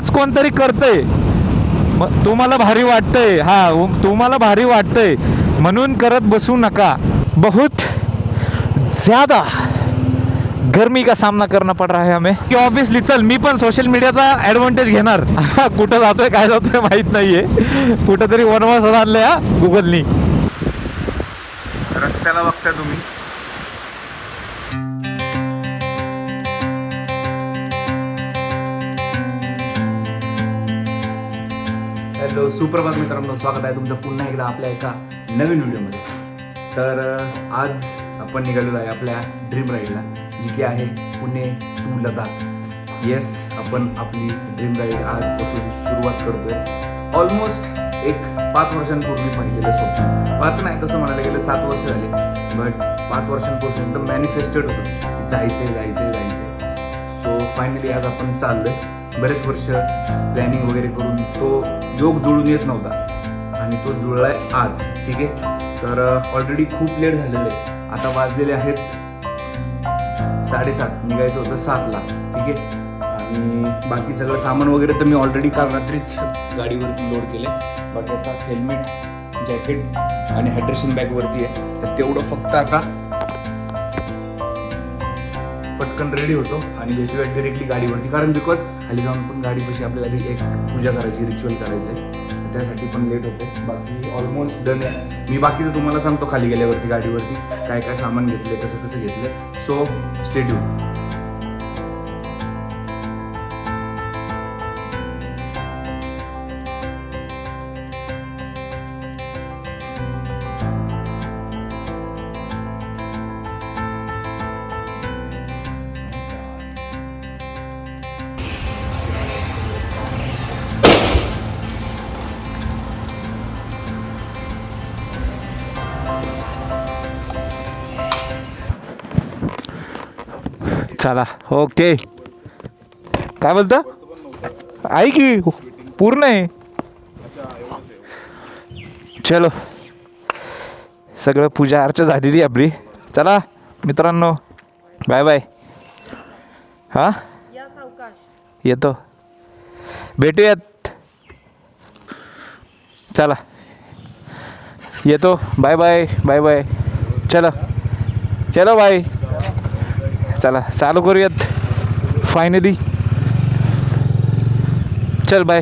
खरंच कोणतरी करतंय, तुम्हाला भारी वाटतंय, तुम्हाला भारी वाटतंय म्हणून करत बसू नका. बहुत ज़्यादा गर्मी का सामना करना पड़ रहा है हमें की ऑब्विसली. चल मी पण सोशल मीडियाचा ॲडव्हान्टेज घेणार. कुठं जातोय काय जातोय माहीत नाहीये, कुठंतरी वनवास आणलंय हा गुगलनी. रस्त्याला बघता तुम्ही, हॅलो सुप्रभात मित्रांनो, स्वागत आहे तुमचं पुन्हा एकदा आपल्या एका नवीन व्हिडिओमध्ये. तर आज आपण निघालेलो आहे आपल्या ड्रीम राईडला, जी की आहे पुणे टू लडाख. येस, आपण आपली ड्रीम राईड आजपासून सुरुवात करतोय. ऑलमोस्ट एक 5 वर्षांपूर्वी पाहिलेलं स्वप्न, 5 नाही तसं म्हणायला गेलं 7 वर्ष झाले, बट 5 वर्षांपासून एकदम मॅनिफेस्टेड होतं, जायचं जायचं. सो फायनली आज आपण चाललोय. बरेच वर्ष प्लॅनिंग वगैरे करून तो योग जुळून येत नव्हता आणि तो जुळलाय आज. ठीक आहे, तर ऑलरेडी खूप लेट झालेलं आहे. आता वाजलेले आहेत 7:30, निघायचं होतं 7ला. ठीक आहे, आणि बाकी सगळं सामान वगैरे तर मी ऑलरेडी काल रात्रीच गाडीवरती लोड केले. बाकी आता हेल्मेट, जॅकेट आणि हायड्रेशन बॅगवरती आहे, तर तेवढं फक्त आता पटकन रेडी होतो आणि भेटूया डिरेक्टली गाडीवरती. कारण बिकॉज खाली जाऊन पण गाडीपाशी आपल्याला एक पूजा करायची, रिच्युअल करायचं आहे, त्यासाठी पण लेट होते. बाकी ऑलमोस्ट डन आहे. मी बाकीचं तुम्हाला सांगतो खाली गेल्यावरती गाडीवरती काय काय सामान घेतलं, कसं कसं घेतलं. So stay tune. चला ओके. काय बोलतं, आहे की पूर्ण आहे. चलो, सगळं पूजा अर्चा झालेली आपली. चला मित्रांनो, बाय बाय. हां येतो, भेटूयात. चला येतो, बाय बाय बाय बाय. चलो चलो बाय. चला चालू करूयात फायनली. चल बाय.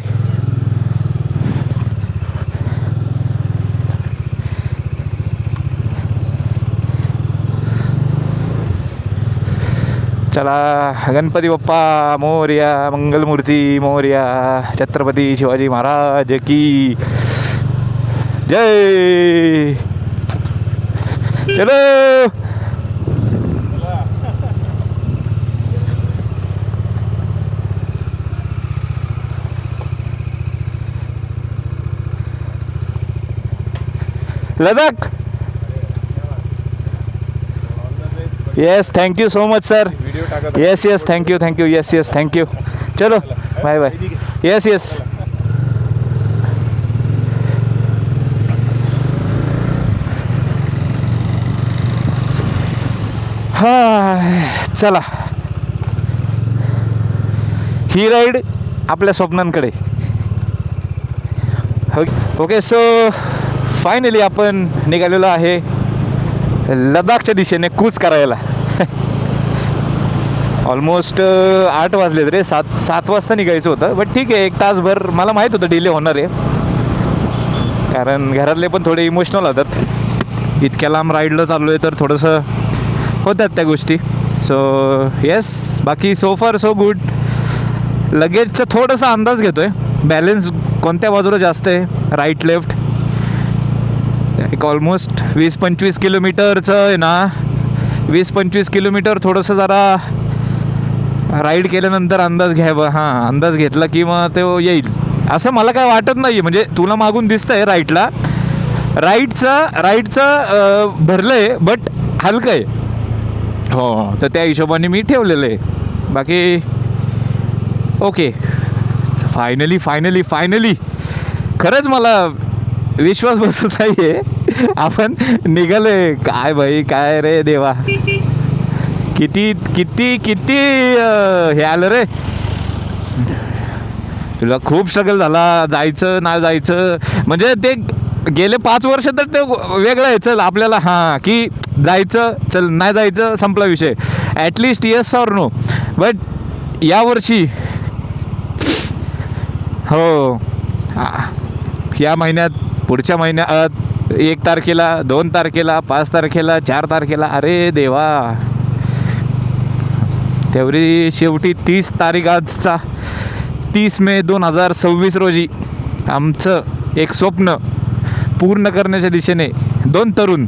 चला, गणपती बाप्पा मोरया, मंगलमूर्ती मोरया, छत्रपती शिवाजी महाराज की जय. चलो Ladakh. Yes, thank you so much sir. Yes yes, thank you. Yes yes, thank you. चलो बाय बाय. Yes yes. हा चला, ही राईड आपल्या स्वप्नांकडे. ओके, सो फायनली आपण निघालेलो आहे लडाखच्या दिशेने कूच करायला. ऑलमोस्ट 8 वाजलेत रे. 7 वाजता निघायचं होतं, बट ठीक आहे, 1 तासभर. मला माहीत होतं डिले होणार आहे, कारण घरातले पण थोडे इमोशनल होतात. इतक्या लांब राईडला चाललो आहे तर थोडंसं होतात त्या गोष्टी. सो येस, बाकी सो फार सो गुड. लगेजचा थोडासा अंदाज घेतो आहे, बॅलन्स कोणत्या बाजूला जास्त आहे, राईट लेफ्ट. एक ऑलमोस्ट 20-25 किलोमीटरचं आहे ना, 20-25 किलोमीटर थोडंसं जरा राईड केल्यानंतर अंदाज घ्यावा. हां, अंदाज घेतला की मग तो येईल असं मला काय वाटत नाही आहे. म्हणजे तुला मागून दिसतं आहे राईटचं भरलं आहे, बट हलकं आहे. हो, तर त्या हिशोबाने मी ठेवलेलं आहे. बाकी ओके. फायनली खरंच मला विश्वास बसत नाही आहे, आपण निघालोय. काय भाई, काय रे देवा, किती हे आलं रे. तुला खूप स्ट्रगल झाला, जायचं ना जायचं, म्हणजे ते गेले 5 वर्ष तर ते वेगळं आहे. चल आपल्याला हां की जायचं, चल नाही जायचं, संपला विषय. At least yes or no. But यावर्षी हो या महिन्यात, पुढच्या महिन्यात 1 तारखेला, 2 तारखेला, 5 तारखेला, 4 तारखेला, अरे देवा, तेवढी शेवटी 30 तारीख आजचा 30 मे 2026 रोजी आमचं एक स्वप्न पूर्ण करण्याच्या दिशेने 2 तरुण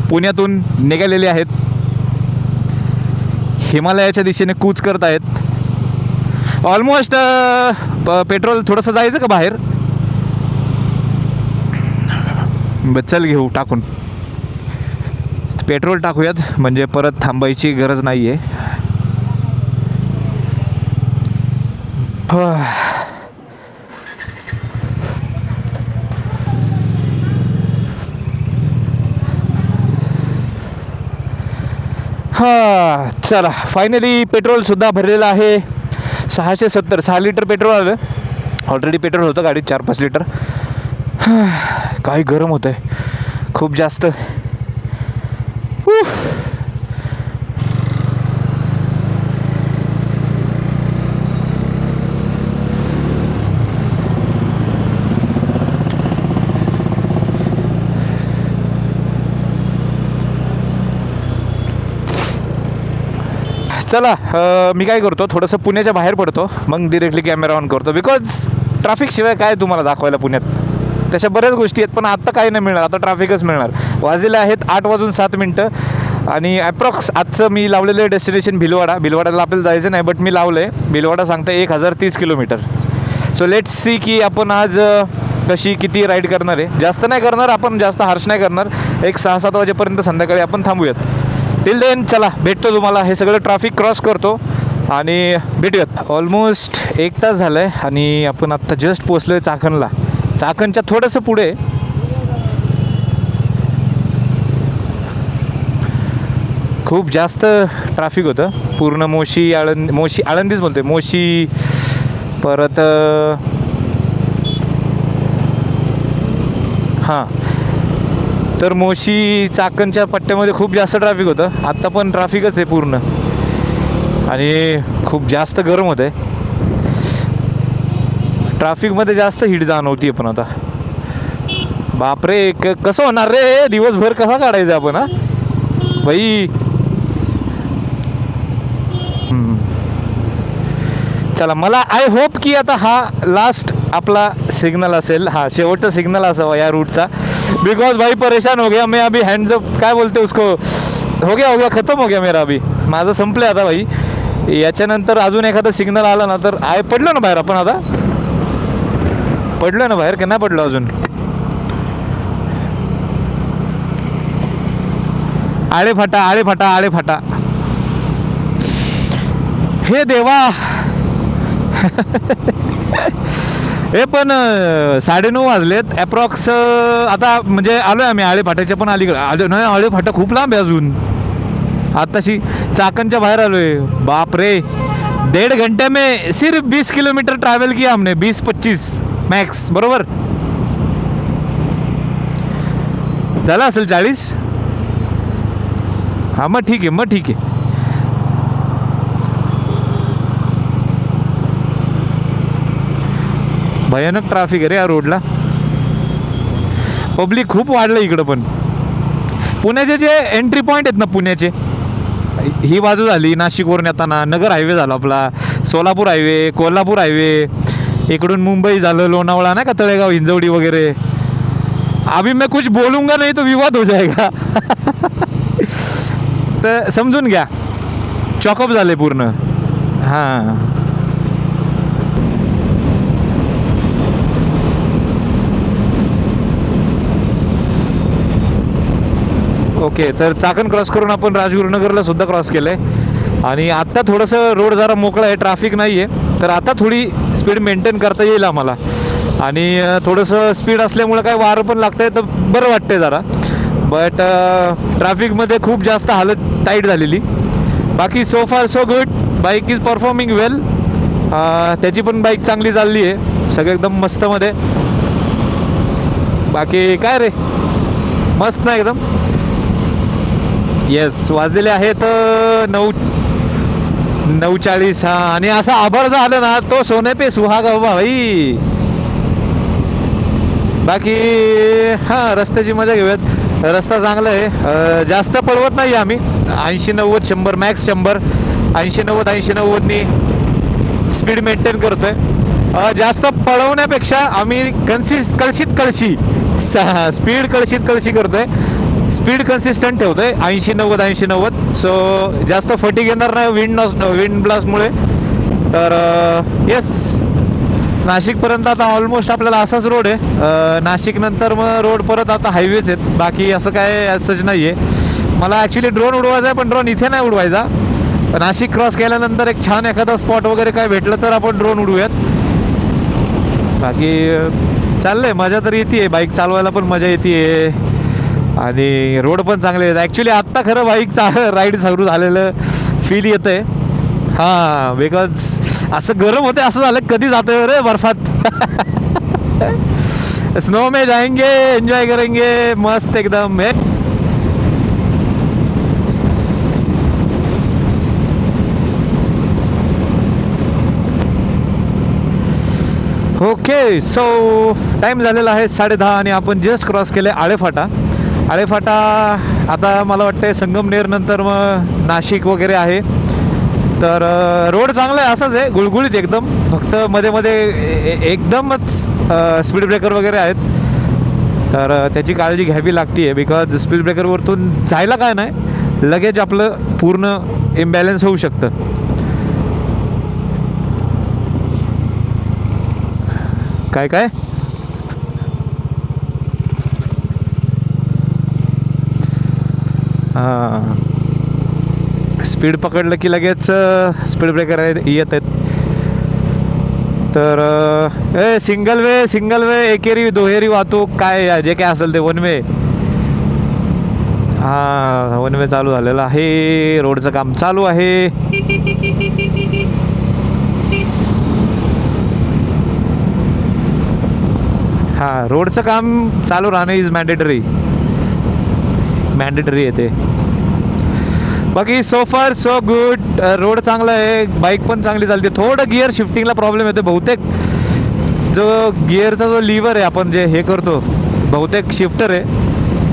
पुण्यातून निघालेले आहेत. हिमालयाच्या दिशेने कूच करत आहेत. ऑलमोस्ट पेट्रोल थोडंसं जायचं का बाहेर, चल घेऊ टाकून, पेट्रोल टाकूयात म्हणजे परत थांबायची गरज नाही आहे. हां चला, फायनली पेट्रोलसुद्धा भरलेलं आहे. 670, 6 लिटर पेट्रोल आलं. ऑलरेडी पेट्रोल होतं गाडीत 4-5 लिटर. काही गरम होतं आहे खूप जास्त. चला मी काय करतो, थोडंसं पुण्याच्या बाहेर पडतो, मग डिरेक्टली कॅमेरा ऑन करतो. बिकॉज ट्रॅफिकशिवाय काय तुम्हाला दाखवायला पुण्यात, तशा बऱ्याच गोष्टी आहेत, पण आत्ता काही नाही मिळणार, आता ट्रॅफिकच मिळणार. वाजलेले आहेत 8:07 आणि ॲप्रॉक्स आजचं मी लावलेलं आहे डेस्टिनेशन भिलवाडाला आपल्याला जायचं नाही, बट मी लावलं आहे भिलवाडा, सांगतं 1030 किलोमीटर. सो लेट्स सी की आपण आज कशी किती राईड करणार आहे. जास्त नाही करणार आपण, जास्त हार्श नाही करणार. एक 6-7 वाजेपर्यंत संध्याकाळी आपण थांबूयात. टिल देन चला भेटतो तुम्हाला. हे सगळं ट्रॅफिक क्रॉस करतो आणि भेटूयात. ऑलमोस्ट 1 तास झालं आहे आणि आपण आत्ता जस्ट पोचलो आहे चाकणला. चाकणच्या थोडंसं पुढे खूप जास्त ट्रॅफिक होतं. पूर्ण मोशी आळंदीच बोलते, मोशी, परत हां तर मोशी चाकणच्या पट्ट्यामध्ये खूप जास्त ट्रॅफिक होतं. आत्ता पण ट्रॅफिकच आहे पूर्ण आणि खूप जास्त गरम होतं आहे. ट्रॅफिकमध्ये जास्त हीट जाणवती पण आता. बापरे, कसं होणार रे दिवसभर, कसा काढायचा आपण हा बाई. चला, मला आय होप की आता हा लास्ट आपला सिग्नल असेल, हा शेवटचा सिग्नल असावा या रूटचा. बिकॉज भाई परेशान हो गया मैं अभी, हैंड्स अप काय बोलते उसको, हो गया खतम हो गया मेरा अभी, माझं संपलं आता भाई. याच्यानंतर अजून एखादा सिग्नल आला ना तर पडलो ना बाहेर आपण. आता पडलो ना बाहेर का नाही पडलो अजून. आळे फाटा हे देवा. हे पण 9:30 वाजलेत ॲप्रॉक्स. आता म्हणजे आलो आहे आम्ही आळे फाट्याच्या पण अलीकडे आलो नाही. आळे फाटा खूप लांब आहे अजून. आत्ताशी चाकणच्या बाहेर आलो आहे. बाप रे, 1.5 घंटे में सिर्फ 20 किलोमीटर ट्रॅव्हल किया हमने, 20-25 मॅक्स, बरोबर झाला असेल 40. हां मग ठीक आहे. भयानक ट्रॅफिक आहे रे या रोडला. पब्लिक खूप वाढलं इकडं. पण पुण्याचे जे एंट्री पॉईंट आहेत ना पुण्याचे, ही बाजू झाली नाशिकवरून येताना, नगर हायवे झाला आपला, सोलापूर हायवे, कोल्हापूर हायवे, इकडून मुंबई झालं, लोणावळा नाही का, तळेगाव, हिंजवडी वगैरे. अभी मैं कुछ बोलूँगा नहीं तो विवाद हो जाएगा. तर समजून घ्या, चॉकअप झाले पूर्ण. हां ओके. तर चाकण क्रॉस करून आपण राजगुरुनगरला सुद्धा क्रॉस केलं आहे आणि आत्ता थोडंसं रोड जरा मोकळा आहे, ट्रॅफिक नाही आहे, तर आता थोडी स्पीड मेंटेन करता येईल आम्हाला. आणि थोडंसं स्पीड असल्यामुळं काय वारं पण लागतं आहे तर बरं वाटतं आहे जरा. बट ट्रॅफिकमध्ये खूप जास्त हालत टाईट झालेली. बाकी so far so good. Bike is performing well. त्याची पण बाईक चांगली चालली आहे. सगळं एकदम मस्त मध्ये. बाकी काय रे, मस्त ना एकदम. येस, वाजलेले आहेत 9:40. हा, आणि असा आभार झालं ना तो सोने पे सुहागा बाबा भाई. बाकी हां, रस्त्याची मजा घेऊयात. रस्ता चांगला आहे, जास्त पळवत नाही आम्ही. 80-90 100 मॅक्स 100, 80-90 स्पीड मेंटेन करतोय. जास्त पळवण्यापेक्षा आम्ही कळशी स्पीड कळशी करतोय. स्पीड कन्सिस्टंट ठेवतोय 80-90. सो जास्त फटीग येणार नाही विंड ब्लास्टमुळे. तर येस, नाशिकपर्यंत आता ऑलमोस्ट आपल्याला असाच रोड आहे. नाशिक नंतर मग रोड परत आता हायवेच आहेत. बाकी असं काय असंच नाही आहे. मला ॲक्च्युली ड्रोन उडवायचा आहे, पण ड्रोन इथे नाही उडवायचा. नाशिक क्रॉस केल्यानंतर एक छान एखादा स्पॉट वगैरे काय भेटलं तर आपण ड्रोन उडवूयात. बाकी चाललंय, मजा तर येते. बाईक चालवायला पण मजा येते आणि रोड पण चांगले आहेत. ॲक्च्युली आत्ता खरं बाईक राईड सुरू झालेलं फील येतं आहे. हां, बिकॉज असं गरम होते, असं झालं कधी जातोय रे बर्फात. स्नो में जाएंगे, एन्जॉय करेंगे मस्त एकदम. हे ओके. सो टाईम झालेला आहे 10:30 आणि आपण जस्ट क्रॉस केले आळेफाटा. आता मला वाटतं संगमनेर नंतर मग नाशिक वगैरे आहे. तर रोड चांगला आहे, असंच आहे, गुळगुळीत एकदम. फक्त मध्ये मध्ये एकदमच स्पीड ब्रेकर वगैरे आहेत. तर त्याची काळजी घ्यावी लागते आहे, बिकॉज स्पीड ब्रेकरवरतून जायला काय नाही, लगेच आपलं पूर्ण इम्बॅलन्स होऊ शकतं. काय हां, स्पीड पकडलं की लगेच स्पीड ब्रेकर येत आहेत. तर सिंगल वे एकेरी दुहेरी वाहतूक काय जे काय असेल ते वन वे. हां, वन वे चालू झालेलं आहे. रोडचं काम चालू आहे. हां, रोडचं काम चालू राहणं इज मॅन्डेटरी येते. बाकी so far so good. Road चांगला आहे, बाईक पण चांगली चालते. थोडं गिअर शिफ्टिंगला प्रॉब्लेम येतो बहुतेक. जो गिअरचा जो लिव्हर आहे आपण जे हे करतो, बहुतेक शिफ्टर आहे,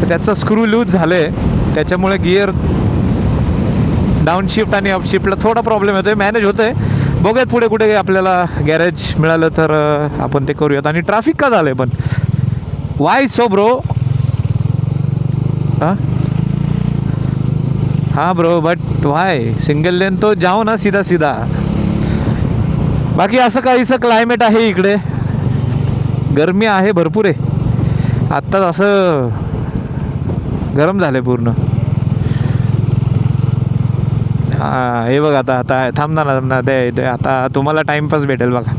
तर त्याचा स्क्रू लूज झालं आहे. त्याच्यामुळे गिअर डाऊन शिफ्ट आणि अप शिफ्टला थोडा प्रॉब्लेम येतो आहे. मॅनेज होतं आहे. बघूयात पुढे कुठे आपल्याला गॅरेज मिळालं तर आपण ते करूयात. आणि ट्रॅफिक का झालं आहे पण, वाय सो ब्रो? हाँ bro, but why? Single lane तो जाओ ना सीधा. बाकी असं काहीसं क्लायमेट आहे इकडे. गरमी आहे, भरपूर आहे. आत्ताच असं गरम झालं आहे पूर्ण. हां, हे बघ आता थांब ना ते आता तुम्हाला टाईमपास भेटेल बघा.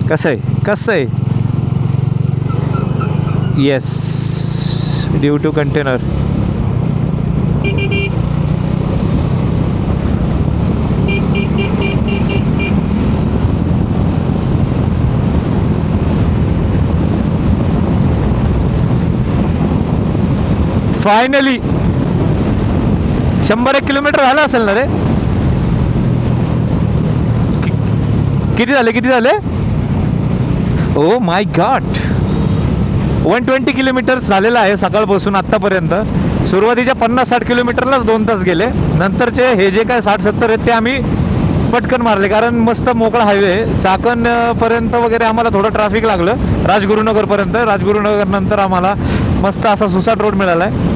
कसं आहे. Yes, due to container. Finally 100-1 kilometre झालं असेल ना रे. किती झाले? ओ माय गॉड, 120 किलोमीटर्स झालेलं आहे सकाळपासून आत्तापर्यंत. सुरुवातीच्या 50-60 किलोमीटरलाच 2 तास गेले. नंतरचे हे जे काय 60-70 आहेत ते आम्ही पटकन मारले, कारण मस्त मोकळा हायवे. चाकणपर्यंत वगैरे आम्हाला थोडं ट्रॅफिक लागलं, राजगुरुनगरपर्यंत. राजगुरुनगर नंतर आम्हाला मस्त असा सुसाट रोड मिळाला आहे.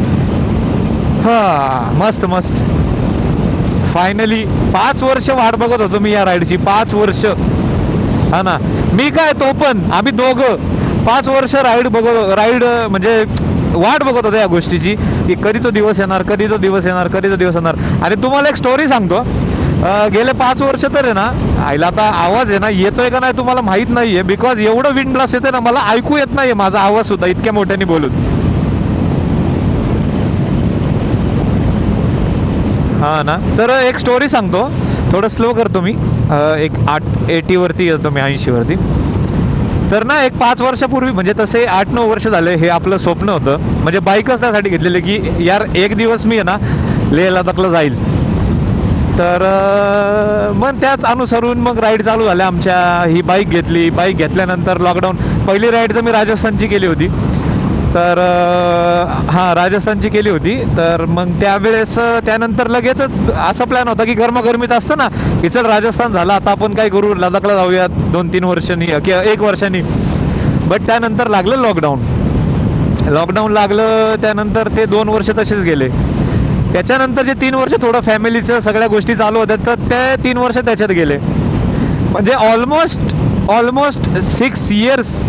हां, मस्त. फायनली 5 वर्ष वाट बघत होतो मी या राईडची. 5 वर्ष. हा ना, मी काय तो पण आम्ही दोघं 5 वर्ष राईड म्हणजे वाट बघत होतो या गोष्टीची, की कधी तो दिवस येणार. आणि तुम्हाला एक स्टोरी सांगतो. गेले 5 वर्ष तर आहे ना, आईला आता आवाज आहे ना येतोय का नाही तुम्हाला माहीत नाही आहे, बिकॉज एवढं विंड ब्लास्ट येते ना, मला ऐकू येत नाही आहे माझा आवाज सुद्धा इतक्या मोठ्याने बोलून. हां ना, तर एक स्टोरी सांगतो. थोडं स्लो करतो मी, एक 80वरती येतो मी, 80वरती. तर ना एक 5 वर्षापूर्वी, म्हणजे तसे 8-9 वर्ष झाले, हे आपलं स्वप्न होतं. म्हणजे बाईकच त्यासाठी घेतलेले की यार एक दिवस मी आहे ना लेह लडाखला जाईल. तर मग त्याच अनुसरून मग राईड चालू झाल्या आमच्या. ही बाईक घेतली. बाईक घेतल्यानंतर लॉकडाऊन, पहिली राईड तर मी राजस्थानची केली होती. तर हां, राजस्थानची केली होती. तर मग त्यावेळेस त्यानंतर लगेचच असा प्लॅन होता की गरमागरमीत असतं ना की चल राजस्थान झाला, आता आपण काय करू, लडाखला जाऊयात 2-3 वर्षांनी किंवा 1 वर्षांनी. बट त्यानंतर लागलं लॉकडाऊन लागलं. त्यानंतर ते 2 वर्ष तसेच गेले. त्याच्यानंतरचे 3 वर्ष थोडं फॅमिलीचं सगळ्या गोष्टी चालू होत्या, तर ते 3 वर्ष त्याच्यात गेले. म्हणजे almost 6 years,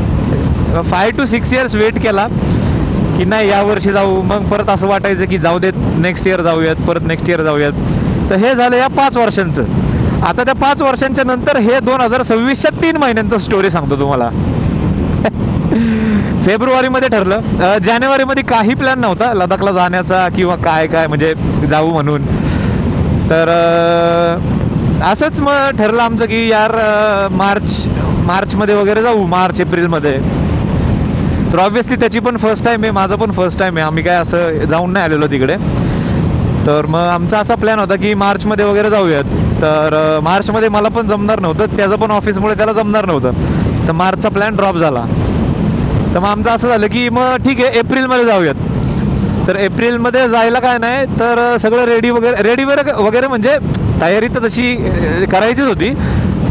5 to 6 years wait केला की नाही यावर्षी जाऊ. मग परत असं वाटायचं की जाऊ देत, नेक्स्ट इयर जाऊयात, परत नेक्स्ट इयर जाऊयात. तर हे झालं या 5 वर्षांचं. आता त्या 5 वर्षांच्या नंतर हे 2026च्या 3 महिन्यांचं स्टोरी सांगतो तुम्हाला. फेब्रुवारीमध्ये ठरलं. जानेवारीमध्ये काही प्लॅन नव्हता लडाखला जाण्याचा किंवा काय म्हणजे जाऊ म्हणून. तर असंच मग ठरलं आमचं की यार मार्चमध्ये वगैरे जाऊ, मार्च-एप्रिलमध्ये. तर ऑब्व्हियसली त्याची पण फर्स्ट टाईम आहे, माझं पण फर्स्ट टाईम आहे. आम्ही काय असं जाऊन नाही आलेलो तिकडे. तर मग आमचा असा प्लॅन होता की मार्चमध्ये वगैरे जाऊयात. तर मार्चमध्ये मला पण जमणार नव्हतं, त्याचं पण ऑफिसमुळे त्याला जमणार नव्हतं. तर मार्चचा प्लॅन ड्रॉप झाला. तर मग आमचं असं झालं की मग ठीक आहे एप्रिलमध्ये जाऊयात. तर एप्रिलमध्ये जायला काय नाही, तर सगळं रेडी वगैरे म्हणजे तयारी तर तशी करायचीच होती.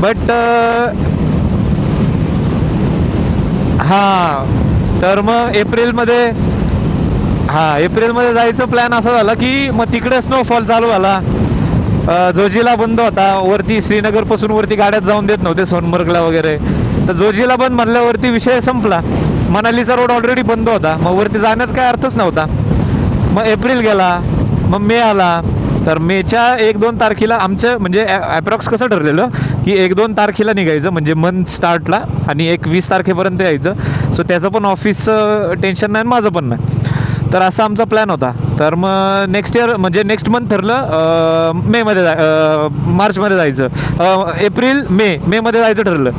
बट हां, तर मग एप्रिलमध्ये जायचं प्लॅन असा झाला की मग तिकडे स्नोफॉल चालू झाला. जोजिला बंद होता. वरती श्रीनगरपासून वरती गाड्यात जाऊन देत नव्हते, सोनमर्गला वगैरे. तर जोजिला बंद म्हणल्यावरती विषय संपला. मनालीचा रोड ऑलरेडी बंद होता, मग वरती जाण्यात काय अर्थच नव्हता. मग एप्रिल गेला, मग मे आला. तर मेच्या 1-2 तारखेला आमचं म्हणजे ॲप्रॉक्स कसं ठरलेलं की 1-2 तारखेला निघायचं, म्हणजे मंथ स्टार्टला, आणि 20 तारखेपर्यंत यायचं. सो त्याचं पण ऑफिसचं टेन्शन नाही, माझं पण नाही. तर असा आमचा प्लॅन होता. तर मग नेक्स्ट इयर म्हणजे नेक्स्ट मंथ ठरलं मार्चमध्ये जायचं. मेमध्ये जायचं ठरलं.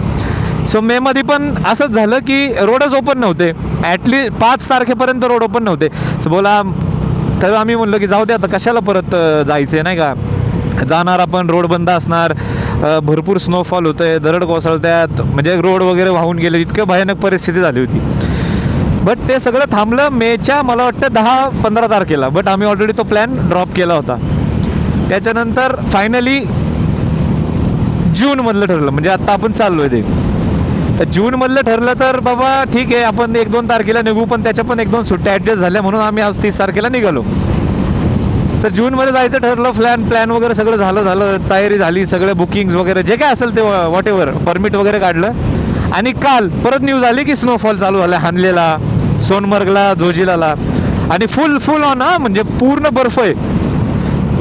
सो मेमध्ये पण असंच झालं की रोडच ओपन नव्हते. ॲटलीस्ट 5 तारखेपर्यंत रोड ओपन नव्हते. सो बोला, तर आम्ही म्हणलो की जाऊ दे आता, कशाला परत जायचं नाही का, जाणार आपण, रोड बंद असणार, भरपूर स्नोफॉल होतं आहे, दरड कोसळत्यात, म्हणजे रोड वगैरे वाहून गेले, इतकं भयानक परिस्थिती झाली होती. बट ते सगळं थांबलं मेच्या मला वाटतं 10-15 तारखेला. बट आम्ही ऑलरेडी तो प्लॅन ड्रॉप केला होता. त्याच्यानंतर फायनली जूनमधलं ठरलं, म्हणजे आत्ता आपण चाललो आहे ते. तर जूनमधलं ठरलं तर बाबा ठीक आहे, आपण 1-2 तारखेला निघू. पण त्याच्या पण 1-2 सुट्ट्या ॲडजस्ट झाल्या, म्हणून आम्ही आज 30 तारखेला निघालो. तर जूनमध्ये जायचं ठरलं. प्लॅन वगैरे सगळं झालं, तयारी झाली, सगळे बुकिंग्स वगैरे जे काय असेल ते वॉट एव्हर, परमिट वगैरे काढलं. आणि काल परत न्यूज आली की स्नोफॉल चालू झाला हानलेला, सोनमर्गला, जोजिलाला, आणि फुल ऑन, म्हणजे पूर्ण बर्फ आहे.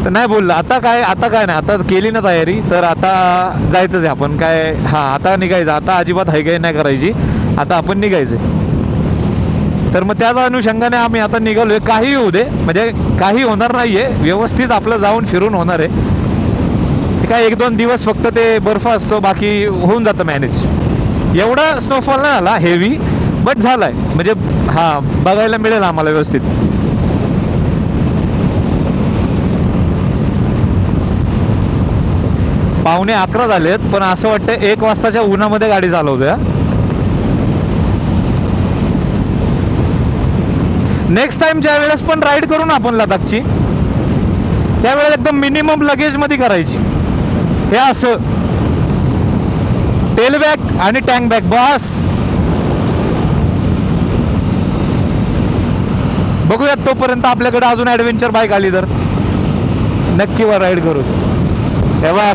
तर नाही बोललं आता काय नाही, आता केली ना तयारी, तर आता जायचंच आहे आपण. काय आता निघायचं, आता अजिबात हायगाई नाही करायची, आता आपण निघायचं. तर मग त्याच अनुषंगाने आम्ही आता निघालोय. काही होऊ दे, म्हणजे काही होणार नाही आहे, व्यवस्थित आपलं जाऊन फिरून होणार आहे. ते काय 1-2 दिवस फक्त ते बर्फ असतो, बाकी होऊन जातं मॅनेज. एवढा स्नोफॉल नाही झाला हेवी, बट झाला आहे, म्हणजे बघायला मिळेल आम्हाला व्यवस्थित. पावणे 11 झालेत, पण असं वाटतं 1 वाजताच्या उन्हामध्ये गाडी चालवतोय. नेक्स्ट टाइम ज्या वेळेस पण राईड करू ना आपण लडाखची, त्यावेळेस एकदम मिनिमम लगेजमध्ये करायची. हे असं टेल बॅग आणि टँक बॅग बस. बघूयात तोपर्यंत आपल्याकडे अजून ॲडव्हेंचर बाईक आली तर नक्की वर राईड करू. तेव्हा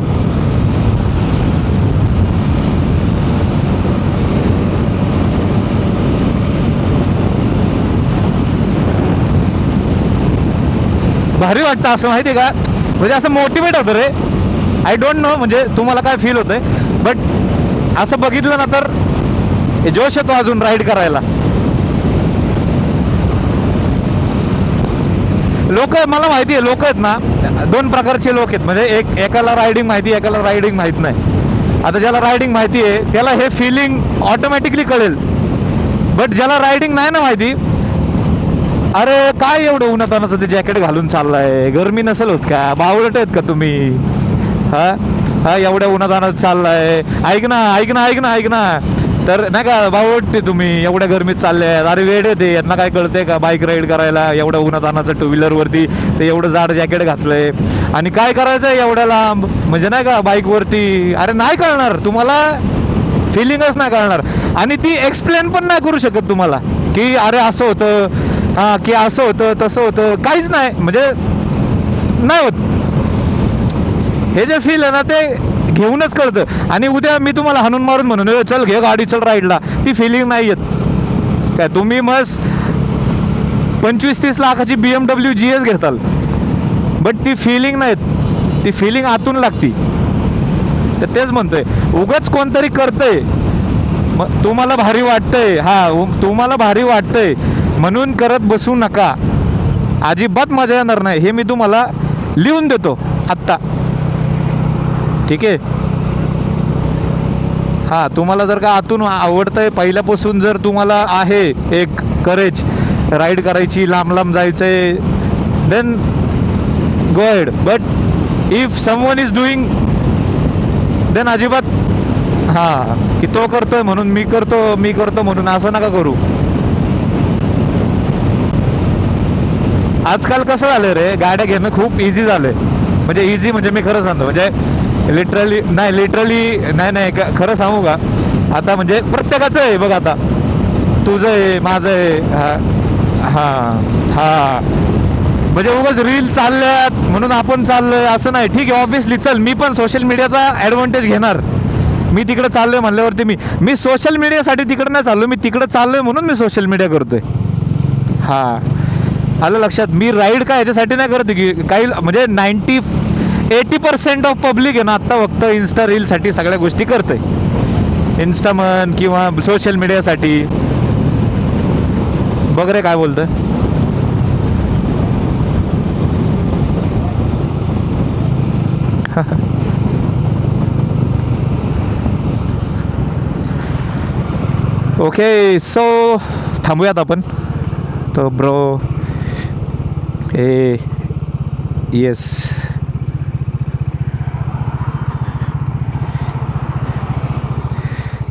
भारी वाटतं असं, माहिती आहे का, म्हणजे असं मोटिवेट होतं रे. आय डोंट नो म्हणजे तुम्हाला काय फील होतंय, बट असं बघितलं ना तर जोश येतो अजून राईड करायला. लोक मला माहिती आहे, लोक आहेत ना दोन प्रकारचे लोक आहेत. म्हणजे एकाला रायडिंग माहिती, एकाला रायडिंग माहीत नाही. आता ज्याला रायडिंग माहिती आहे त्याला हे फिलिंग ऑटोमॅटिकली कळेल. बट ज्याला रायडिंग नाही ना माहिती, अरे काय एवढं उन्हातानाचं ते जॅकेट घालून चाललाय, गरमी नसेल होत का, बावळट आहेत का तुम्ही, हा एवढ्या उन्हातानात चाललाय, ऐक ना तर नाही का बावळटे तुम्ही, एवढ्या गरमीत चालले, अरे वेडे ते, यांना काय कळते का बाईक राईड करायला एवढ्या उन्हातानाचं, टू व्हीलरवरती ते एवढं जाड जॅकेट घातलंय आणि काय करायचं एवढ्या लांब, म्हणजे नाही का बाईकवरती. अरे नाही कळणार तुम्हाला, फिलिंगच नाही कळणार. आणि ती एक्सप्लेन पण नाही करू शकत तुम्हाला की अरे असं होतं, हां की असं होतं तसं होतं, काहीच नाही, म्हणजे नाही होत. हे जे फील आहे ना ते घेऊनच कळतं. आणि उद्या मी तुम्हाला हाणून मारून म्हणून चल घे गाडी चल राईडला, ती फिलिंग नाही येत. काय तुम्ही मस्त 25-30 लाखाची BMW GS घेताल, बट ती फिलिंग नाही येत, ती फिलिंग आतून लागती. तर तेच म्हणतोय, उगाच कोणतरी करतंय मग तुम्हाला भारी वाटतंय, तुम्हाला भारी वाटतंय म्हणून करत बसू नका, अजिबात मजा येणार नाही. हे मी तुम्हाला लिहून देतो आत्ता, ठीक आहे. तुम्हाला जर का आतून आवडतंय पहिल्यापासून, जर तुम्हाला आहे एक करेज राईड करायची, लांब लांब जायचंय, then go ahead. But if someone is doing, then अजिबात की तो करतोय म्हणून मी करतो म्हणून असं नका करू. आजकाल कसं झालं रे, गाड्या घेणं खूप इझी झालंय. म्हणजे इझी म्हणजे मी खरं सांगतो, म्हणजे लिटरली नाही खरं सांगू का, आता म्हणजे प्रत्येकाचं आहे बघ, आता तुझं आहे माझं आहे, म्हणजे उगाच रील चालल्यात म्हणून आपण चाललोय असं नाही. ठीक आहे, ऑब्व्हियसली चल मी पण सोशल मीडियाचा ॲडव्हान्टेज घेणार, मी तिकडे चाललोय म्हणल्यावरती मी सोशल मीडियासाठी तिकडे नाही चाललो, मी तिकडे चाललोय म्हणून मी सोशल मीडिया करतोय. आलं लक्षात. मी राईड काय याच्यासाठी नाही करत की काही, म्हणजे 80% ऑफ पब्लिक आहे ना आत्ता फक्त इन्स्टा रीलसाठी सगळ्या गोष्टी करते, इन्स्टा म्हण किंवा सोशल मीडियासाठी. बघ रे काय बोलतोय. ओके, सो थांबूयात आपण. तो ब्रो येस,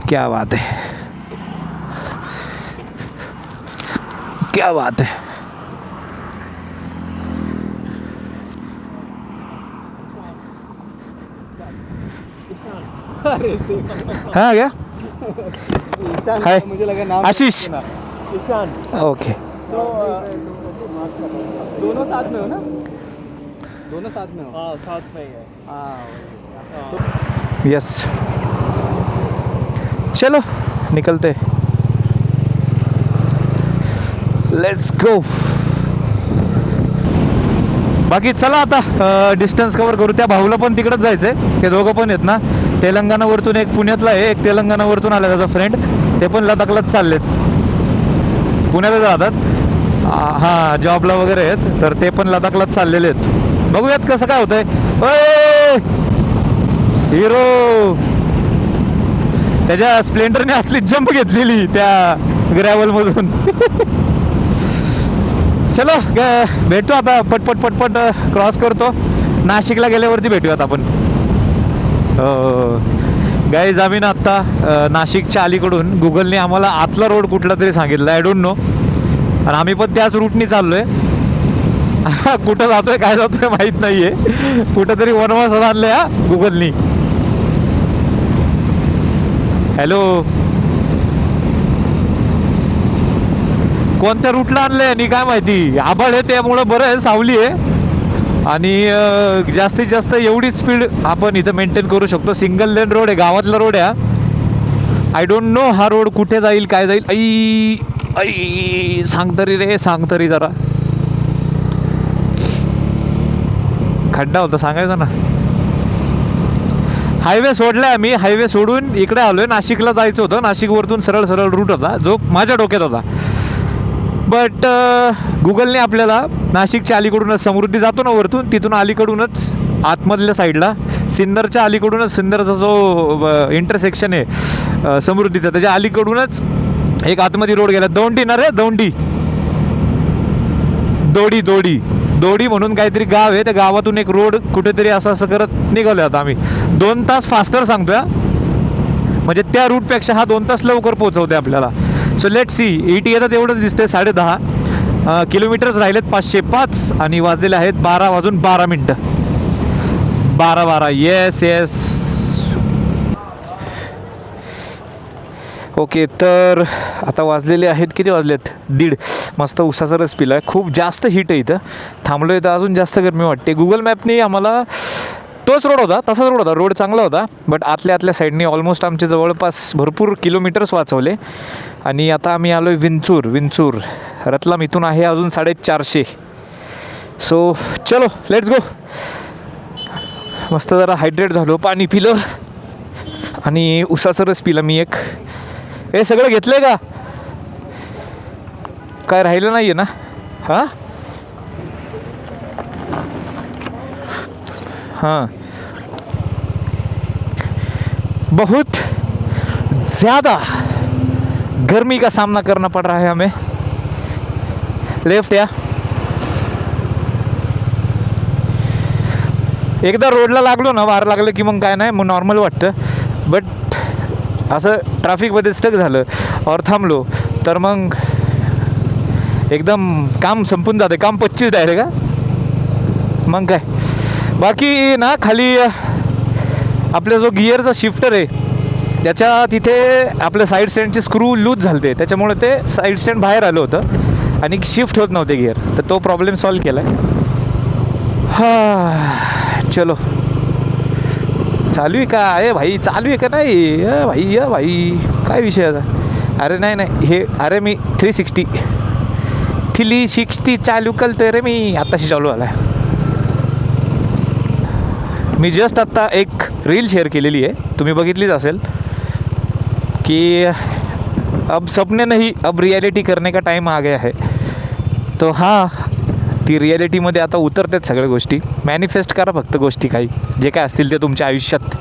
क्या बात है, क्या बात है. हाँ क्या हाय, मुझे लगा नाम आशीष. ईशान. ओके, तो दोनों साथ में हो ना, दोनों साथ में हो. हाँ साथ में ही है. हाँ यस, चलो निकलते, लेट्स गो. बाकी चला आता डिस्टन्स कवर करू. त्या भाऊला पण तिकडंच जायचं आहे, ते दोघं पण आहेत ना, तेलंगणावरतून एक पुण्यातला आहे, एक तेलंगणावरतून आला त्याचा फ्रेंड, ते पण लदाखलाच चाललेत, पुण्यातच राहतात, जॉबला वगैरे आहेत, तर ते पण लदाखलाच चाललेले आहेत. बघूयात कसं काय होतंय. हिरो त्याच्या स्प्लेंडरने असली जंप घेतलेली त्या ग्रॅव्हलमधून. चलो भेटतो आता, पटपट क्रॉस करतो, नाशिकला गेल्यावरती भेटूयात आपण. गाईज आम्ही ना आत्ता नाशिकच्या अलीकडून गुगलने आम्हाला आतला रोड कुठला तरी सांगितलं, आय डोंट नो, आणि आम्ही पण त्याच रूटनी चाललोय. कुठं जातोय काय जातोय माहीत नाहीये, कुठंतरी वनवासात आणलंय गुगलनी. हॅलो, कोणत्या रूटला आणलंय आणि काय माहिती. आभाळ आहे त्यामुळं बरं आहे, सावली आहे, आणि जास्तीत जास्त एवढी स्पीड आपण इथं मेंटेन करू शकतो. सिंगल लेन रोड आहे, गावातला रोड आहे. आय डोंट नो हा रोड कुठे जाईल काय जाईल. आई सांग तरी जरा, खड्डा होता सांगायचं ना. हायवे सोडलाय आम्ही, हायवे सोडून इकडे आलोय, नाशिकला जायचं होतं. नाशिकवरतून सरळ रूट होता जो माझ्या डोक्यात होता, बट गुगलने आपल्याला नाशिकच्या अलीकडूनच समृद्धी जातो ना वरतून, तिथून अलीकडूनच आतमधल्या साईडला सिन्नरच्या अलीकडूनच, सिन्नरचा जो इंटरसेक्शन आहे समृद्धीचा, त्याच्या अलीकडूनच एक आतमध्ये रोड गेला. दौंडी ना रे, दोडी म्हणून काहीतरी गाव आहे. त्या गावातून एक रोड कुठेतरी असं करत निघालो आता आम्ही. 2 तास फास्टर सांगतोय, म्हणजे त्या रूटपेक्षा हा 2 तास लवकर पोहोचवते आपल्याला. So let see. ETA येतात एवढंच दिसते 10.5 किलोमीटर्स राहिलेत 505 आणि वाजलेले आहेत 12:12. 12 येस. ओके, तर आता वाजलेले आहेत, किती वाजलेत? 1:30. मस्त उसाचा रस पिला आहे. खूप जास्त हीट आहे इथं. थांबलो आहे तर अजून जास्त गरमी वाटते. गुगल मॅपने आम्हाला तोच रोड होता, तसाच रोड होता, रोड चांगला होता, बट आतल्या साईडने ऑलमोस्ट आमचे जवळपास भरपूर किलोमीटर्स वाचवले. आणि आता आम्ही आलो आहे विंचूर. रतलाम इथून आहे अजून 450. सो चलो लेट्स गो. मस्त जरा हायड्रेट झालो, पाणी पिलं आणि उसाचा रस पिला मी एक. हे सगळं घेतलं आहे का? काय राहिलं नाही आहे ना? हाँ, बहुत ज़्यादा गर्मी का सामना करना पड़ रहा है हमें. लेफ्ट या. एकदा रोडला लागलो ना, वार लागलं की मग काय नाही, मग नॉर्मल वाटतं. बट असं ट्रॅफिकमध्ये स्टक झालं और थांबलो तर मग एकदम काम संपून जाते. काम 25 डायरेक्ट का मग काय. बाकी ना खाली आपला जो गिअरचा शिफ्टर आहे त्याच्या तिथे आपल्या साईड स्टँडची स्क्रू लूज झालते, त्याच्यामुळे ते साईड स्टँड बाहेर आलं होतं आणि शिफ्ट होत नव्हते गिअर. तर तो प्रॉब्लेम सॉल्व केला आहे. चलो चालू आहे का? भाई चालू आहे का नाही? भाई काय विषय आता? अरे नाही हे, अरे मी 360 चालू करतोय रे मी. आत्ताशी चालू आला आहे. मी जस्ट आत्ता एक रील शेअर केलेली आहे, तुम्ही बघितलीच असेल, की अब सपने नहीं, अब रियलिटी करने का टाइम आ गया है. तो हाँ, ती रिॲलिटीमध्ये आता उतरतात सगळ्या गोष्टी. मॅनिफेस्ट करा फक्त गोष्टी, काही जे काय असतील ते तुमच्या आयुष्यात,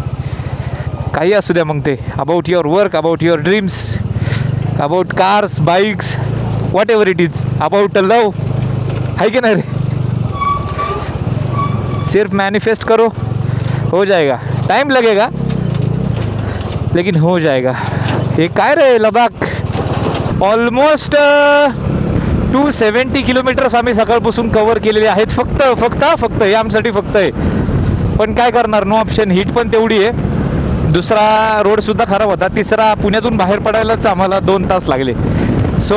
काही असू द्या मग ते. About your work, about your dreams, about cars, bikes, whatever it is, about love, है कि नहीं रे? सिर्फ मैनिफेस्ट करो, हो जाएगा. टाइम लगेगा लेकिन हो जाएगा. हे काय रे, लडाख ऑलमोस्ट 270 किलोमीटर्स आम्ही सकाळपासून कवर केलेले आहेत. फक्त हे आमच्यासाठी फक्त आहे. पण काय करणार, नो ऑप्शन. हीट पण तेवढी आहे. दुसरा रोडसुद्धा खराब होता. तिसरा पुण्यातून बाहेर पडायलाच आम्हाला 2 तास लागले. सो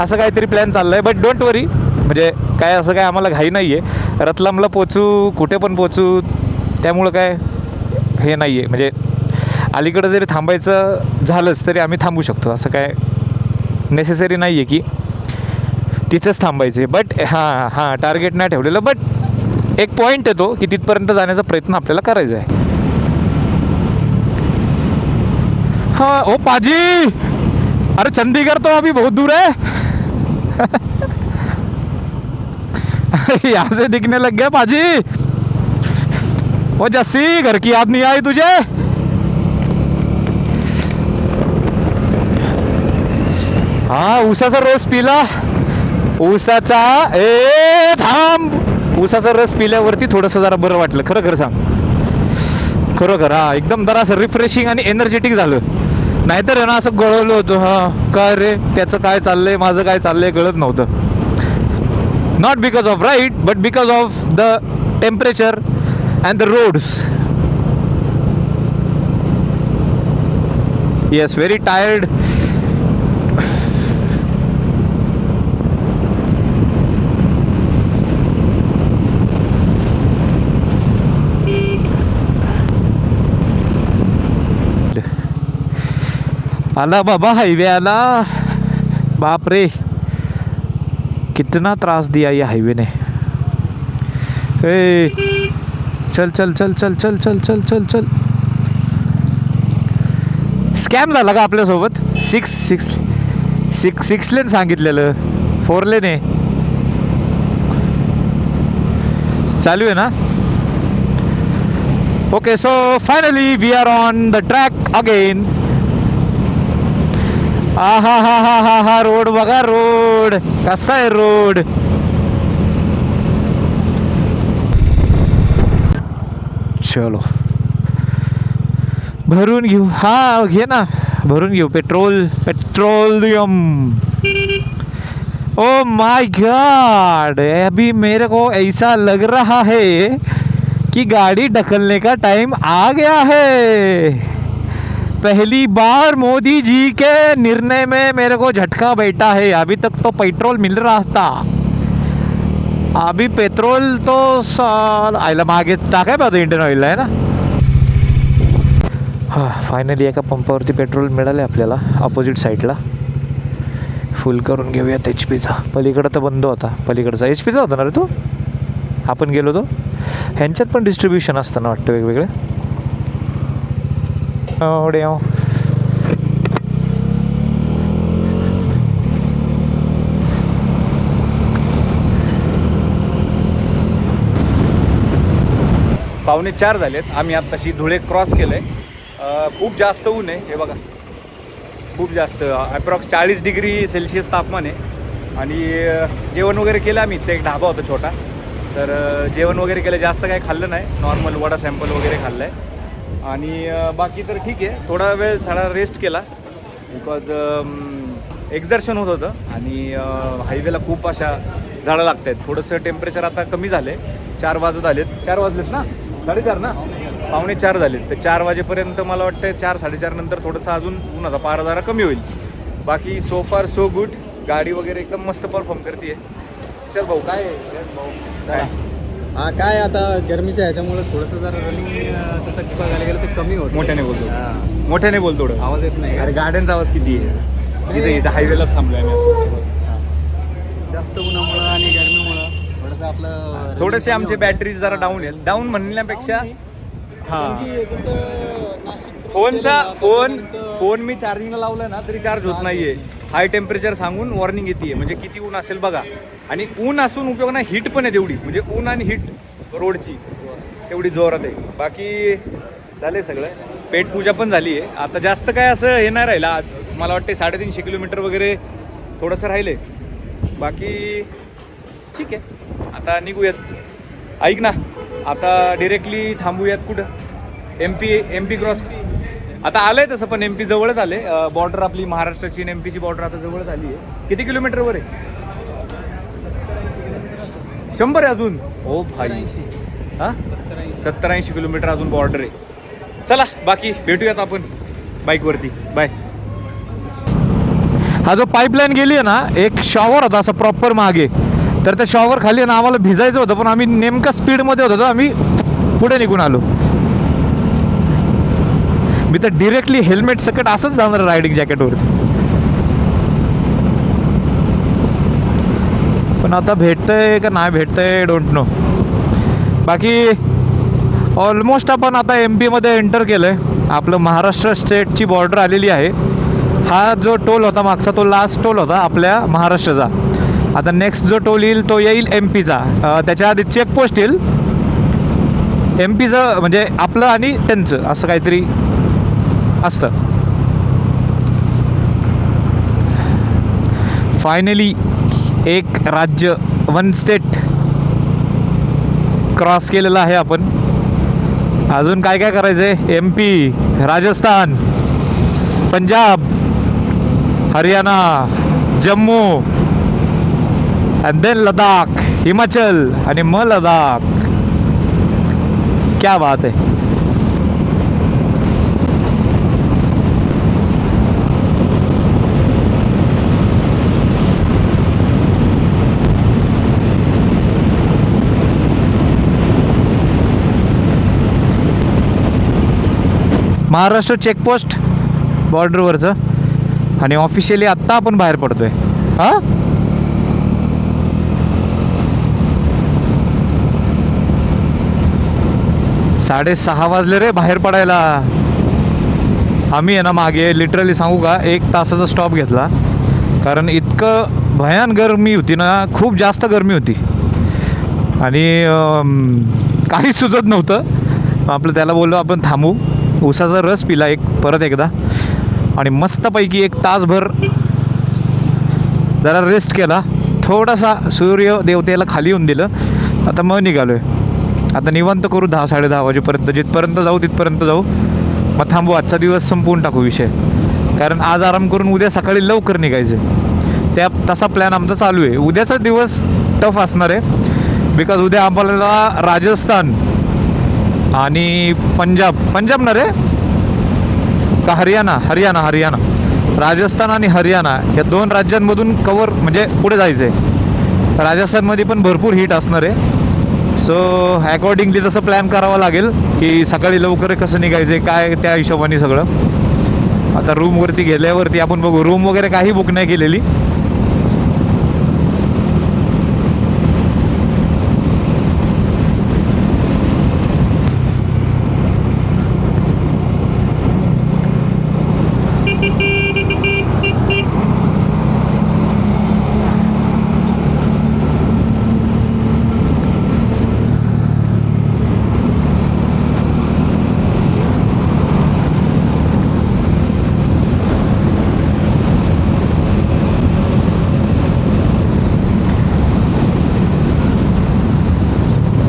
असं काहीतरी प्लॅन चालला आहे. बट डोंट वरी, म्हणजे काय असं काय आम्हाला घाई नाही आहे. रतलामला पोचू, कुठे पण पोचू, त्यामुळं काय हे नाही आहे. म्हणजे अलीकडं जरी थांबायचं झालंच तरी आम्ही थांबू शकतो. असं काय नेसेसरी नाही आहे की तिथंच थांबायचे. बट हां टार्गेट नाही ठेवलेलं. बट एक पॉईंट येतो की तिथपर्यंत जाण्याचा प्रयत्न आपल्याला करायचा आहे. हाँ ओ पाजी, अरे चंडीगढ़ तो अभी बहुत दूर है. यहाँ से दिखने लग गया पाजी. वो जस्सी, घर की याद नहीं आई तुझे? हाँ, ऊसाचा रस पिला. ऊसाचा थांब. ऊसाचा रस पिल्यावरती थोडंसं जरा बरं वाटलं. खरं सांग, खरोखर. हा, एकदम जरा असं रिफ्रेशिंग आणि एनर्जेटिक झालं. नाहीतर ना असं गळवलं होतं. हां काय रे, त्याचं काय चाललंय, माझं काय चाललंय कळत नव्हतं. Not because of ride, but because of the temperature and the roads. Yes, very tired. आला बाबा हाईवे आला. बाप रे, कितना त्रास दिया ये हाईवे ने. ए चल चल चल चल चल चल चल चल चल. स्कॅम झाला का आपल्यासोबत? सिक्स लेन सांगितलेलं, 4 लेन आहे. चालू आहे ना. Okay, so finally we are on the track again. हा हा हा हा हा हा, रोड बघा, रोड कसा आहे रोड. चलो भरून घेऊ. हा घे ना, भरून घेऊ. पेट्रोलियम. ओ माय गॉड, अभी मेरे को ऐसा लग रहा है कि गाड़ी ढकलने का टाइम आ गया है. पहली बार मोदी जी के निर्णय में मेरे को झटका बैठा है. अभी तक तो पेट्रोल मिल रहा था, अभी पेट्रोल तो आयला मागे टाकाय पाहतो इंडियन ऑइलला आहे ना. हां, फायनली एका पंपावरती पेट्रोल मिळाले आपल्याला ऑपोजिट साईडला. फुल करून घेऊयात एच पीचा. पलीकडं तर बंद होता, पलीकडचा एच पीचा होता ना रे तो. आपण गेलो तो. ह्यांच्यात पण डिस्ट्रीब्युशन असतं ना वाटतं वेगवेगळे. एवढे पावणे 4 झालेत. आम्ही आत्ताशी धुळे क्रॉस केलं आहे. खूप जास्त ऊन आहे, हे बघा, खूप जास्त. अप्रॉक्स 40 डिग्री सेल्सिअस तापमान आहे. आणि जेवण वगैरे केलं आम्ही. इथे एक ढाबा होता छोटा, तर जेवण वगैरे केलं. जास्त काही खाल्लं नाही, नॉर्मल वडा सॅम्पल वगैरे खाल्लं आहे. आणि बाकी तर ठीक आहे. थोडा वेळ रेस्ट केला बिकॉज एक्झर्शन होत होतं. आणि हायवेला खूप अशा झाडं लागत आहेत. थोडंसं टेम्परेचर आता कमी झालं आहे. 4 वाजत आलेत. 4 वाजलेत ना, 4:30 ना, पावणे 4 झालेत. तर 4 वाजेपर्यंत मला वाटतं 4-4:30 नंतर थोडंसं अजून उन्हाचा पारा जरा कमी होईल. बाकी सो फार सो गुड. गाडी वगैरे एकदम मस्त परफॉर्म करते. चल भाऊ, काय भाऊ काय. हा, काय आता गरमीच्या ह्याच्यामुळे थोडंसं जरा रनिंग तसं बघायला गेलं तर कमी होतं. मोठ्याने बोलतो, मोठ्याने बोल थोडं. आवाज येत नाही. अरे गाड्यांचा आवाज किती आहे. इथे हायवेलाच थांबलोय आम्ही असं. जास्त उन्हामुळं आणि गरमीमुळं थोडंसं आपलं थोडेसे आमचे बॅटरीज जरा डाऊन आहेत. डाऊन म्हणण्यापेक्षा हां, फोन मी चार्जिंगला लावला ना तरी चार्ज होत नाहीये. हाय टेम्परेचर सांगून वॉर्निंग येते. म्हणजे किती ऊन असेल बघा. आणि ऊन असून उपयोग नाही, हीट पण आहे तेवढी. म्हणजे ऊन आणि हीट रोडची तेवढी जोरात आहे. बाकी झाले सगळं. पेटपूजा पण झाली आहे. आता जास्त काय असं हे नाही राहिलं. मला वाटते 350 किलोमीटर वगैरे थोडंसं राहिले. बाकी ठीक आहे. आता निघूयात. ऐक ना, आता डिरेक्टली थांबूयात कुठं. एम पी क्रॉस आता आलं आहे तसं, पण एम पी जवळच आले. बॉर्डर आपली महाराष्ट्राची आणि एम पीची बॉर्डर आता जवळच आली आहे. किती किलोमीटरवर आहे. 100 आहे अजून. हो भाई, हां 70-80 किलोमीटर अजून बॉर्डर आहे. चला, बाकी भेटूयात आपण बाईकवरती. बाय. हा जो पाईपलाईन गेली आहे ना, एक शॉवर होता असं प्रॉपर मागे. तर त्या शॉवर खाली ना आम्हाला भिजायचं होतं, पण आम्ही नेमका स्पीडमध्ये होतो, आम्ही पुढे निघून आलो. मी तर डिरेक्टली हेल्मेट सकट असंच जाणार रायडिंग जॅकेटवरती. पण आता भेटतंय का नाही भेटतंय डोंट नो. बाकी ऑलमोस्ट आपण आता एम पीमध्ये एंटर केलं आहे. आपलं महाराष्ट्र स्टेटची बॉर्डर आलेली आहे. हा जो टोल होता मागचा, तो लास्ट टोल होता आपल्या महाराष्ट्राचा. आता नेक्स्ट जो टोल येईल तो येईल एम पीचा. त्याच्या आधी चेकपोस्ट येईल एम पीचं, म्हणजे आपलं आणि त्यांचं असं काहीतरी असतं. फायनली एक राज्य, वन स्टेट क्रॉस केलेला आहे आपण. अजून काय काय करायचं आहे. M P, Rajasthan, Punjab, Haryana, Jammu, and then Ladakh, Himachal आणि मग लडाख. क्या बात आहे. महाराष्ट्र चेकपोस्ट बॉर्डरवरचं. आणि ऑफिशियली आत्ता आपण बाहेर पडतोय. हां, साडेसहा वाजले रे बाहेर पडायला. आम्ही आहे ना मागे लिटरली सांगू का 1 तासाचा स्टॉप घेतला, कारण इतकं भयान गरमी होती ना, खूप जास्त गरमी होती. आणि काहीच सुचत नव्हतं. आपलं त्याला बोललो आपण थांबू, उसाचा रस पिला परत एकदा आणि मस्तपैकी 1 तासभर जरा रेस्ट केला, थोडासा सूर्य देवतेला खाली येऊन दिलं. आता मग निघालो आहे. आता निवांत करू 10-10:30 वाजेपर्यंत, जिथपर्यंत जाऊ तिथपर्यंत जाऊ, मग थांबू. आजचा दिवस संपवून टाकू विषय, कारण आज आराम करून उद्या सकाळी लवकर निघायचं. तसा प्लॅन आमचा चालू आहे. उद्याचा दिवस टफ असणार आहे, बिकॉज उद्या आम्हाला राजस्थान आणि पंजाब ना रे का हरियाणा राजस्थान आणि हरियाणा या 2 राज्यांमधून कवर म्हणजे पुढे जायचं आहे. राजस्थानमध्ये पण भरपूर हीट असणार आहे. सो अकॉर्डिंगली तसं प्लॅन करावा लागेल की सकाळी लवकर कसं निघायचं आहे काय, त्या हिशोबाने सगळं. आता रूमवरती गेल्यावरती आपण बघू. रूम वगैरे काही बुक नाही केलेली.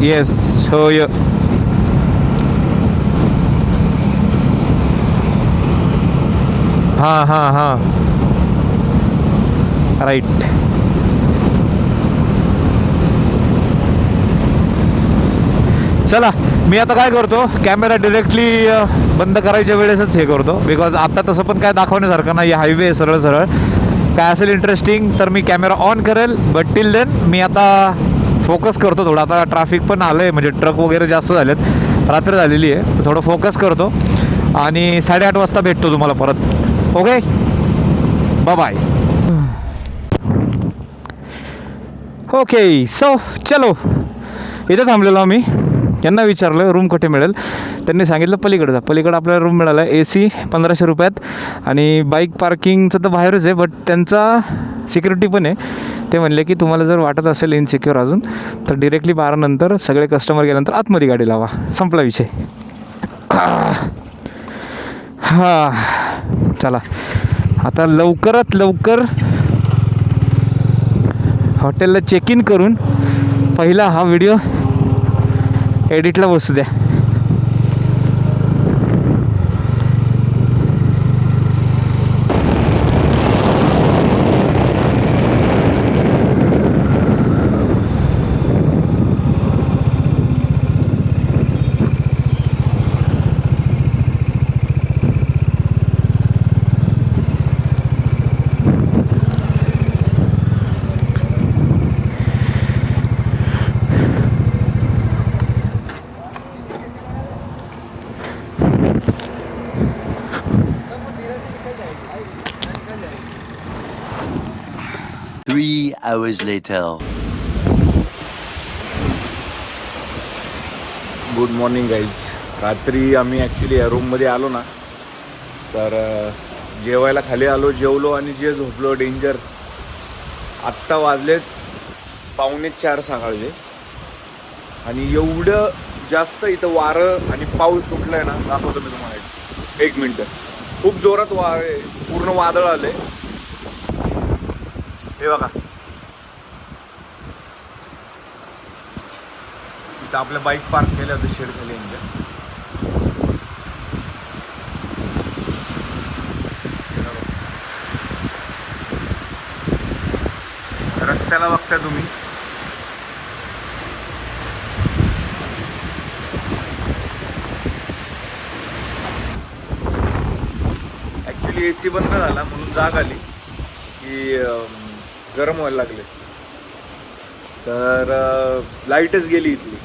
येस होय. हां राईट. चला मी आता काय करतो, कॅमेरा डिरेक्टली बंद करायच्या वेळेसच हे करतो, बिकॉज आता तसं पण काय दाखवण्यासारखं नाही. हायवे सरळ काय असेल इंटरेस्टिंग तर मी कॅमेरा ऑन करेल. बट टिल देन मी आता फोकस करतो थोडं. आता ट्रॅफिक पण आलं आहे, म्हणजे ट्रक वगैरे जास्त झालेत, रात्र झालेली आहे. थोडं फोकस करतो आणि 8:30 वाजता भेटतो तुम्हाला परत. Okay, bye. ओके सो चलो, इथं थांबलेलो आम्ही. यांना विचारलं रूम कुठे मिळेल, त्यांनी सांगितलं पलीकडे जा. पलीकडे आपल्याला रूम मिळाला AC 1500 रुपयात आणि बाईक पार्किंगचं तर बाहेरच आहे, बट त्यांचा सिक्युरिटी पण आहे. ते म्हणले की तुम्हाला जर वाटत असेल इनसिक्युअर अजून तर डिरेक्टली 12 नंतर सगळे कस्टमर गेल्यानंतर आतमध्ये गाडी लावा, संपला विषय. हां चला आता लवकरात लवकर हॉटेलला चेक इन करून पहिला हा व्हिडिओ एडिटला बसू द्या. Three hours later. Good morning guys. रात्री आम्ही ॲक्च्युली या रूममध्ये आलो ना, तर जेवायला खाली आलो, जेवलो आणि जे झोपलो डेंजर. आत्ता वाजलेत 3:45 सकाळचे आणि एवढं जास्त इथं वारं आणि पाऊस सुटलं आहे ना, दाखवतो मी तुम्हाला. 1 मिनटं. खूप जोरात वारं आहे, पूर्ण वादळ आले. हे बघा इथं आपल्या बाईक पार्क केल्या होत्या शेड खाली यांच्या. रस्त्याला बघता तुम्ही. ॲक्च्युली AC बंद झाला म्हणून जाग आली की गरम व्हायला लागले, तर लाईटच गेली इथली.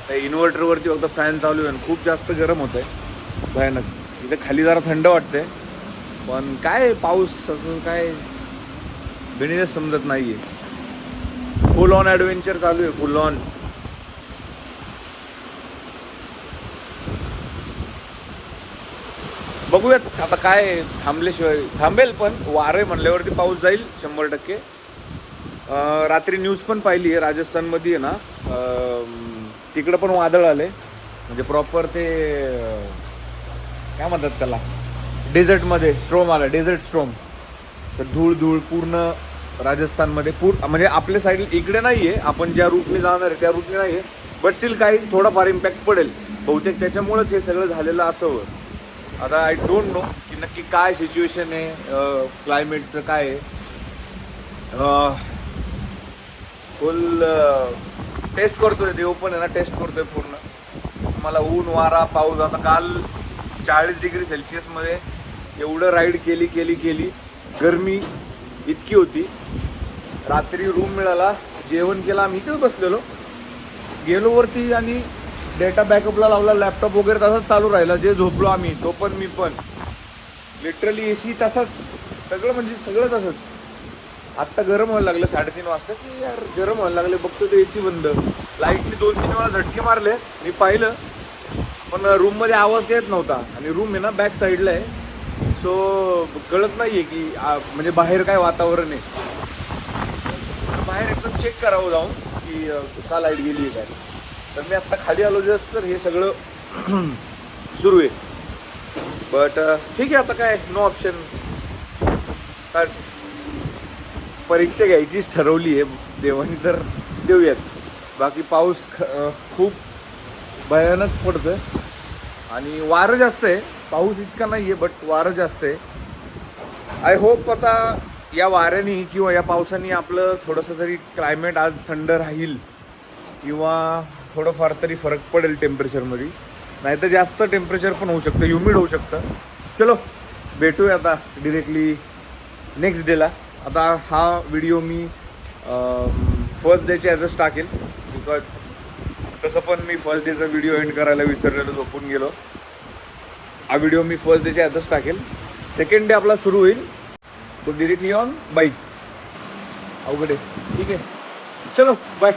त्या इन्व्हर्टरवरती फक्त फॅन चालू आहे आणि खूप जास्त गरम होत आहे, भयानक. इथे खाली जरा थंड वाटते, पण काय पाऊस असं काय गणितच समजत नाही आहे. फुल ऑन ॲडव्हेंचर चालू आहे, फुल ऑन. बघूयात आता काय, थांबल्याशिवाय थांबेल, पण वारे म्हणल्यावरती पाऊस जाईल 100%. रात्री न्यूज पण पाहिली आहे, राजस्थानमध्ये आहे ना तिकडं पण वादळ आले, म्हणजे प्रॉपर ते काय म्हणतात त्याला, डेझर्टमध्ये स्ट्रोम आला, डेझर्ट स्ट्रोम. तर धूळ पूर्ण राजस्थानमध्ये म्हणजे आपल्या साईड इकडे नाही आहे, आपण ज्या रूटने जाणार आहे त्या रूटने नाही आहे, बट स्टील काही थोडाफार इम्पॅक्ट पडेल बहुतेक. त्याच्यामुळेच हे सगळं झालेलं असावं. आता आय डोंट नो की नक्की काय सिच्युएशन आहे, क्लायमेटचं काय आहे. फुल टेस्ट करतोय, देव पण आहे ना, टेस्ट करतोय पूर्ण. मला ऊन वारा पाऊस. आता काल 40 डिग्री सेल्सिअसमध्ये एवढं राईड केली, गरमी इतकी होती. रात्री रूम मिळाला, जेवण केलं, आम्ही इथेच बसलेलो, गेलो वरती आणि डेटा बॅकअपला लावला, लॅपटॉप वगैरे तसाच चालू राहिला. जे झोपलो आम्ही, तो पण मी पण, लिटरली AC तसाच, सगळं म्हणजे सगळं तसंच. आत्ता गरम व्हायला लागलं 3:30 वाजता, की यार गरम व्हायला लागले. बघतो ते AC बंद, लाईटने 2-3 वेळा झटके मारले, मी पाहिलं, पण रूममध्ये आवाज येत नव्हता. आणि रूम आहे ना बॅक साईडला आहे, सो कळत नाही आहे की म्हणजे बाहेर काय वातावरण आहे. बाहेर एकदम चेक करावं जाऊन की का लाईट गेली आहे काय. तर मी आत्ता खाली आलो जस्ट, तर हे सगळं सुरू आहे. बट ठीक आहे, आता काय नो ऑप्शन. काय परीक्षा घ्यायचीच ठरवली आहे देवानी, तर देऊयात. बाकी पाऊस खूप भयानक पडतो आहे आणि वारं जास्त आहे. पाऊस इतका नाही आहे, बट वारं जास्त आहे. आय होप आता या वाऱ्याने किंवा या पावसाने आपलं थोडंसं तरी क्लायमेट आज थंड राहील किंवा थोडंफार तरी फरक पडेल टेम्परेचरमध्ये. नाही तर जास्त टेम्परेचर पण होऊ शकतं, ह्युमिड होऊ शकतं. चलो भेटूया आता डिरेक्टली नेक्स्ट डेला. आता हा व्हिडिओ मी फर्स्ट डेच्या ॲजच टाकेल, बिकॉज तसं पण मी फर्स्ट डेचा व्हिडिओ एंड करायला विसरलेलो, झोपून गेलो. हा व्हिडिओ मी फर्स्ट डेच्या ॲजच टाकेल. सेकंड डे आपला सुरू होईल तो डिरेक्टली ऑन बाईक. अवघड आहे, ठीक आहे. चलो बाय.